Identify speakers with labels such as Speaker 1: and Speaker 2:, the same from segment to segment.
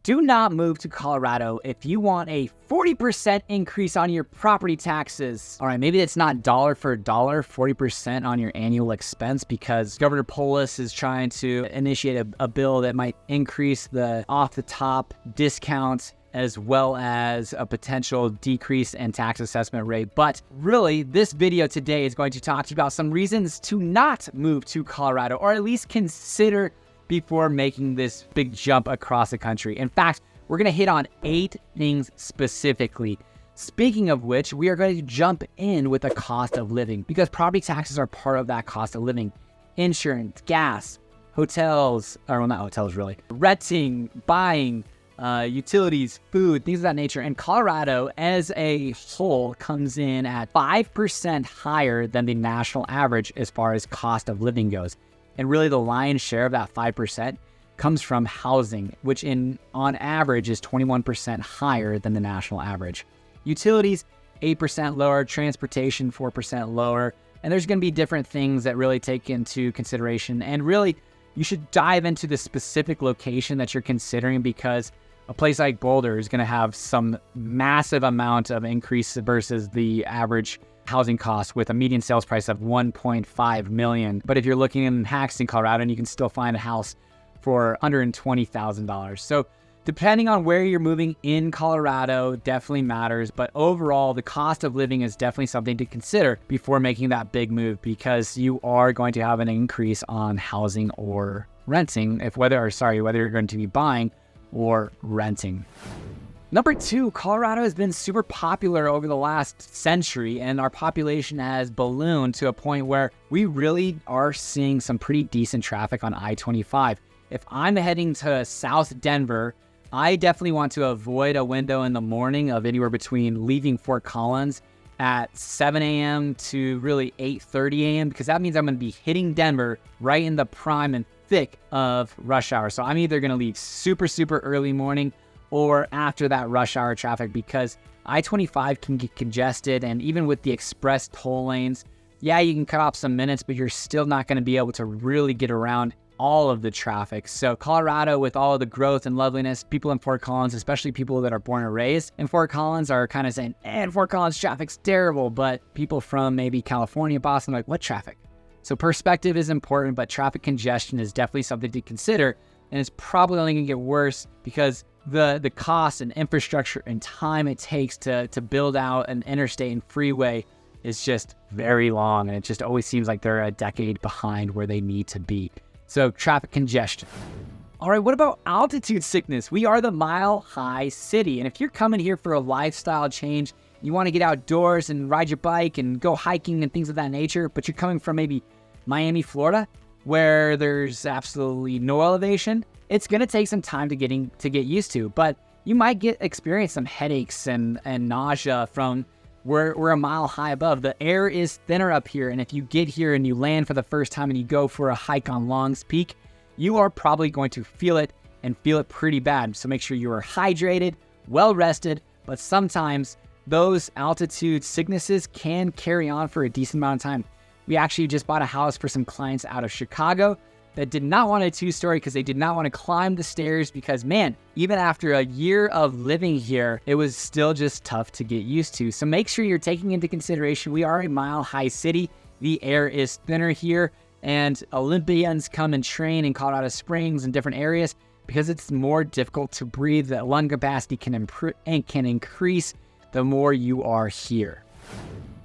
Speaker 1: Do not move to Colorado if you want a 40% increase on your property taxes. All right, maybe it's not dollar for dollar, 40% on your annual expense, because Governor Polis is trying to initiate a bill that might increase the off-the-top discounts as well as a potential decrease in tax assessment rate. But really, this video today is going to talk to you about some reasons to not move to Colorado, or at least consider before making this big jump across the country. In fact, we're gonna hit on 8 things specifically. Speaking of which, we are going to jump in with the cost of living, because property taxes are part of that cost of living. Insurance, gas, hotels, or well, not hotels really, renting, buying, utilities, food, things of that nature. And Colorado as a whole comes in at 5% higher than the national average as far as cost of living goes. And really the lion's share of that 5% comes from housing, which on average is 21% higher than the national average. Utilities, 8% lower, transportation, 4% lower. And there's gonna be different things that really take into consideration. And really, you should dive into the specific location that you're considering, because a place like Boulder is gonna have some massive amount of increase versus the average housing costs, with a median sales price of $1.5 million. But if you're looking in Haxton, Colorado, and you can still find a house for $120,000. So depending on where you're moving in Colorado definitely matters. But overall, the cost of living is definitely something to consider before making that big move, because you are going to have an increase on housing or renting, whether you're going to be buying or renting. Number 2, Colorado has been super popular over the last century, and our population has ballooned to a point where we really are seeing some pretty decent traffic on I-25. If I'm heading to South Denver, I definitely want to avoid a window in the morning of anywhere between leaving Fort Collins at 7 a.m. to really 8:30 a.m. because that means I'm going to be hitting Denver right in the prime and thick of rush hour. So I'm either going to leave super early morning or after that rush hour traffic, because I-25 can get congested. And even with the express toll lanes, yeah, you can cut off some minutes, but you're still not going to be able to really get around all of the traffic. So Colorado, with all of the growth and loveliness, people in Fort Collins, especially people that are born and raised in Fort Collins, are kind of saying, Fort Collins traffic's terrible. But people from maybe California, Boston, are like, what traffic? So perspective is important, but traffic congestion is definitely something to consider. And it's probably only gonna get worse because the cost and infrastructure and time it takes to build out an interstate and freeway is just very long. And it just always seems like they're a decade behind where they need to be. So traffic congestion. All right, what about altitude sickness? We are the Mile High City. And if you're coming here for a lifestyle change, you want to get outdoors and ride your bike and go hiking and things of that nature, but you're coming from maybe Miami, Florida, where there's absolutely no elevation, it's going to take some time to get used to. But you might experience some headaches and nausea from we're a mile high above. The air is thinner up here, and if you get here and you land for the first time and you go for a hike on Long's Peak, you are probably going to feel it and feel it pretty bad. So make sure you are hydrated, well rested, but sometimes those altitude sicknesses can carry on for a decent amount of time. We actually just bought a house for some clients out of Chicago that did not want a 2-story because they did not want to climb the stairs, because man, even after a year of living here, it was still just tough to get used to. So make sure you're taking into consideration, we are a Mile High City. The air is thinner here, and Olympians come and train in Colorado Springs and different areas because it's more difficult to breathe. The lung capacity can increase the more you are here.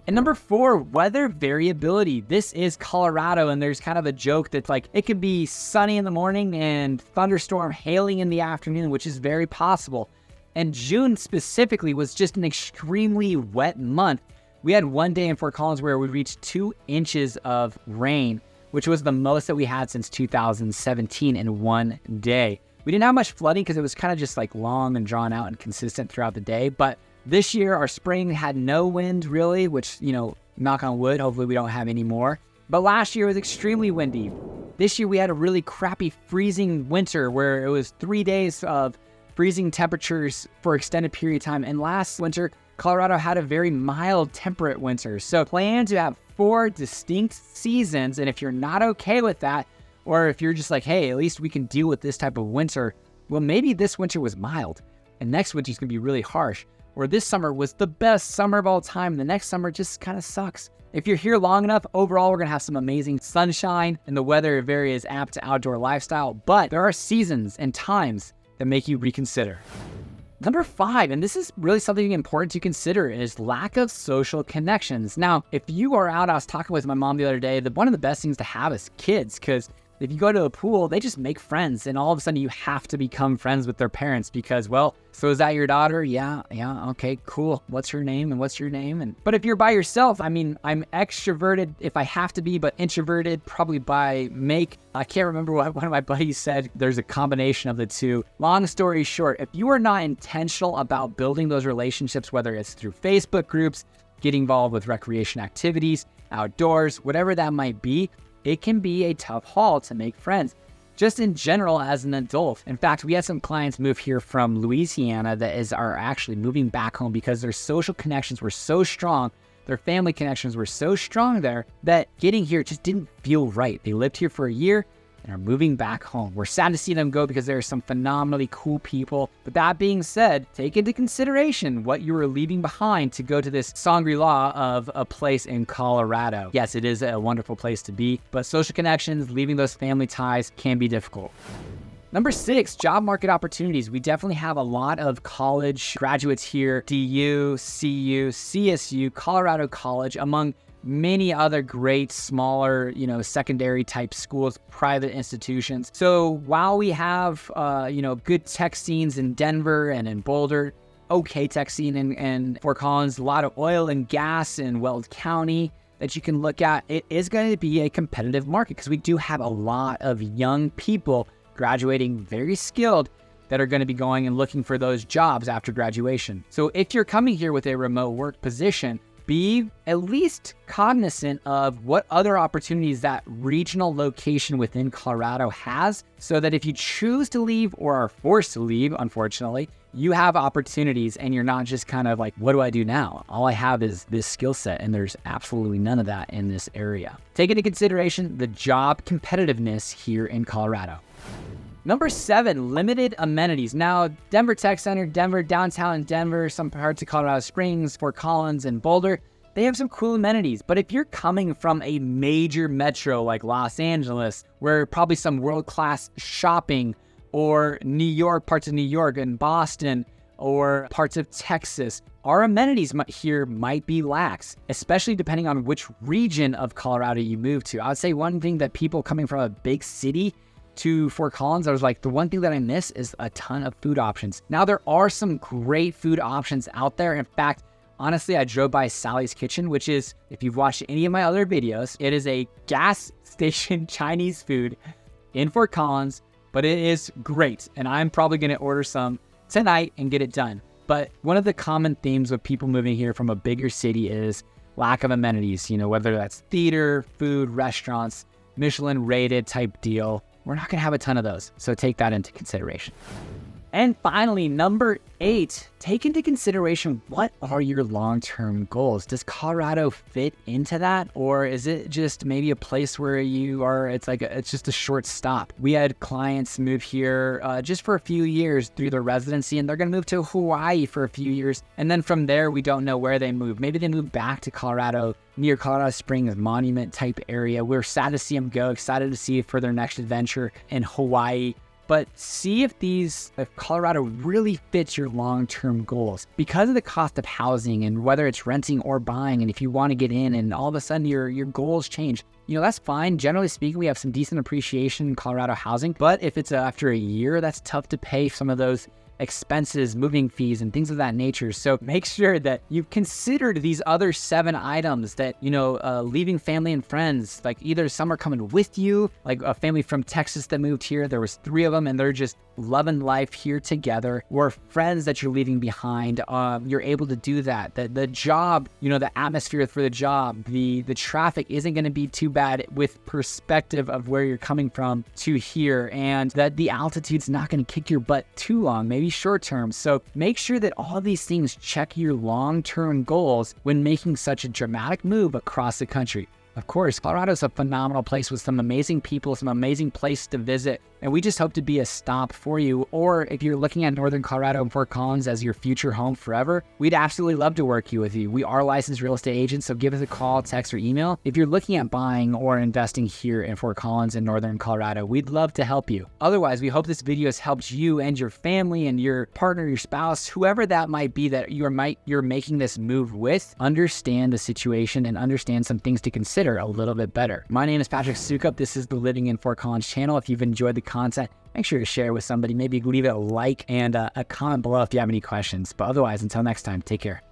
Speaker 1: And number 4, weather variability. This is Colorado, and there's kind of a joke that's like, it could be sunny in the morning and thunderstorm hailing in the afternoon, which is very possible. And June specifically was just an extremely wet month. We had one day in Fort Collins where we reached 2 inches of rain, which was the most that we had since 2017 in one day. We didn't have much flooding because it was kind of just like long and drawn out and consistent throughout the day. But this year, our spring had no wind really, which, knock on wood, hopefully we don't have any more. But last year was extremely windy. This year we had a really crappy freezing winter where it was 3 days of freezing temperatures for extended period of time. And last winter, Colorado had a very mild, temperate winter. So plan to have 4 distinct seasons. And if you're not okay with that, or if you're just like, hey, at least we can deal with this type of winter, well, maybe this winter was mild and next winter is going to be really harsh. Or this summer was the best summer of all time and the next summer just kind of sucks. If you're here long enough, overall, we're going to have some amazing sunshine and the weather very is apt to outdoor lifestyle, but there are seasons and times that make you reconsider. Number 5, and this is really something important to consider, is lack of social connections. Now, if you are out, I was talking with my mom the other day, that one of the best things to have is kids, because if you go to a pool, they just make friends, and all of a sudden you have to become friends with their parents because, well, so is that your daughter? Yeah, okay, cool. What's her name and what's your name? But if you're by yourself, I mean, I'm extroverted if I have to be, but introverted probably by make. I can't remember what one of my buddies said. There's a combination of the two. Long story short, if you are not intentional about building those relationships, whether it's through Facebook groups, getting involved with recreation activities, outdoors, whatever that might be, it can be a tough haul to make friends, just in general as an adult. In fact, we had some clients move here from Louisiana that are actually moving back home because their social connections were so strong, their family connections were so strong there that getting here just didn't feel right. They lived here for a year and are moving back home. We're sad to see them go because there are some phenomenally cool people. But that being said, take into consideration what you are leaving behind to go to this Shangri-La of a place in Colorado. Yes, it is a wonderful place to be, but social connections, leaving those family ties can be difficult. Number 6, job market opportunities. We definitely have a lot of college graduates here, DU, CU, CSU, Colorado College, among many other great smaller, secondary type schools, private institutions. So while we have, good tech scenes in Denver and in Boulder, okay tech scene in Fort Collins, a lot of oil and gas in Weld County that you can look at, it is going to be a competitive market because we do have a lot of young people graduating very skilled that are going to be going and looking for those jobs after graduation. So if you're coming here with a remote work position, be at least cognizant of what other opportunities that regional location within Colorado has, so that if you choose to leave or are forced to leave, unfortunately, you have opportunities and you're not just kind of like, what do I do now? All I have is this skill set, and there's absolutely none of that in this area. Take into consideration the job competitiveness here in Colorado. Number 7, limited amenities. Now, Denver Tech Center, Denver, downtown Denver, some parts of Colorado Springs, Fort Collins, and Boulder, they have some cool amenities. But if you're coming from a major metro like Los Angeles, where probably some world-class shopping, or New York, parts of New York and Boston, or parts of Texas, our amenities here might be lax, especially depending on which region of Colorado you move to. I would say one thing that people coming from a big city to Fort Collins, I was like, the one thing that I miss is a ton of food options. Now, there are some great food options out there. In fact, honestly, I drove by Sally's Kitchen, which is, if you've watched any of my other videos, it is a gas station Chinese food in Fort Collins, but it is great. And I'm probably going to order some tonight and get it done. But one of the common themes with people moving here from a bigger city is lack of amenities, whether that's theater, food, restaurants, Michelin rated type deal. We're not going to have a ton of those, so take that into consideration. And finally, number 8, take into consideration, what are your long-term goals? Does Colorado fit into that? Or is it just maybe a place where you are, it's just a short stop? We had clients move here just for a few years through their residency, and they're going to move to Hawaii for a few years. And then from there, we don't know where they move. Maybe they move back to Colorado, near Colorado Springs Monument type area. We're sad to see them go, excited to see for their next adventure in Hawaii. But see if Colorado really fits your long-term goals. Because of the cost of housing and whether it's renting or buying, and if you want to get in and all of a sudden your goals change, that's fine. Generally speaking, we have some decent appreciation in Colorado housing. But if it's after a year, that's tough to pay some of those expenses, moving fees, and things of that nature. So make sure that you've considered these other 7 items that, leaving family and friends, like either some are coming with you, like a family from Texas that moved here, there was 3 of them and they're just loving life here together, or friends that you're leaving behind. You're able to do that. The job, the atmosphere for the job, the traffic isn't going to be too bad with perspective of where you're coming from to here, and that the altitude's not going to kick your butt too long, maybe short term. So make sure that all of these things check your long-term goals when making such a dramatic move across the country. Of course, Colorado's a phenomenal place with some amazing people, some amazing places to visit, and we just hope to be a stop for you. Or if you're looking at Northern Colorado and Fort Collins as your future home forever, we'd absolutely love to work with you. We are licensed real estate agents, so give us a call, text, or email. If you're looking at buying or investing here in Fort Collins and Northern Colorado, we'd love to help you. Otherwise, we hope this video has helped you and your family and your partner, your spouse, whoever that might be that you're making this move with, understand the situation and understand some things to consider a little bit better. My name is Patrick Soukup. This is the Living in Fort Collins channel. If you've enjoyed the content, make sure to share with somebody. Maybe leave it a like and a comment below if you have any questions. But otherwise, until next time, take care.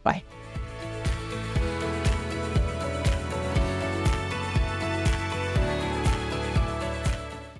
Speaker 1: Bye.